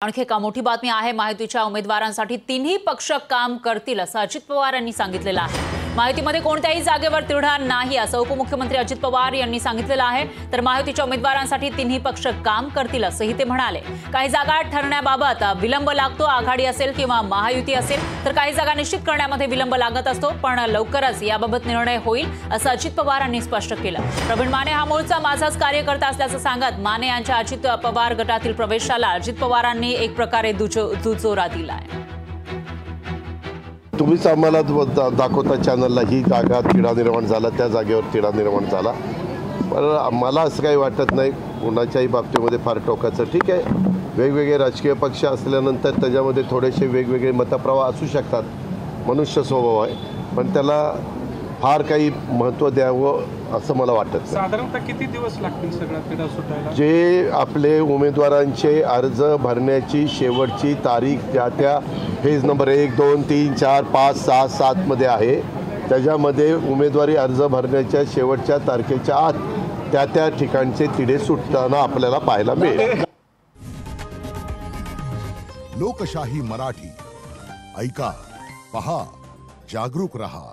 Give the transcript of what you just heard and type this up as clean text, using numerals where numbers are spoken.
आणखी एक मोठी बातमी आहे। महायुतीच्या उमेदवारांसाठी तिन्ही पक्ष काम करतील असं अजित पवार यांनी सांगितलेलं आहे। महायुतीमध्ये कोणत्याही जागेवर तिढा नाही असं उपमुख्यमंत्री अजित पवार यांनी सांगितलेलं आहे। तर महायुतीच्या उमेदवारांसाठी तिन्ही पक्ष काम करतील असंही ते म्हणाले। काही जागा ठरण्याबाबत विलंब लागतो, आघाडी असेल किंवा महायुती असेल तर काही जागा निश्चित करण्यामध्ये विलंब लागत असतो, पण लवकरच याबाबत निर्णय होईल असं अजित पवार यांनी स्पष्ट केलं। प्रवीण माने हा मूळचा माझाच कार्यकर्ता असल्याचं सांगत माने यांच्या अजित पवार गटातील प्रवेशाला अजित पवारांनी एक प्रकारे दुजोरा दिलाय। तुम्हीच आम्हाला दाखवता चॅनलला ही जागा तिढा निर्माण झाला, त्या जागेवर तिढा निर्माण झाला, पण मला असं काही वाटत नाही कोणाच्याही बाबतीमध्ये फार टोकाचं। ठीक आहे, वेगवेगळे राजकीय पक्ष असल्यानंतर त्याच्यामध्ये थोडेसे वेगवेगळे मतप्रवाह असू शकतात, मनुष्य स्वभाव आहे, पण त्याला फार काही महत्त्व द्यावं असं मला वाटत नाही। साधारणतः किती दिवस लागतील सगळा तिढा सुटायला? जे आपले उमेदवारांचे अर्ज भरण्याची शेवटची तारीख त्या फेज नंबर 1, 2, 3, 4, 5, 6, 7 मध्ये आहे, त्याच्यामध्ये उमेदवारी अर्ज भरण्याच्या शेवटच्या तारखेच्या आत त्या ठिकाणचे तिढे सुटताना आपल्याला पाहायला मिळेल। लोकशाही मराठी ऐका, पहा, जागरूक रहा।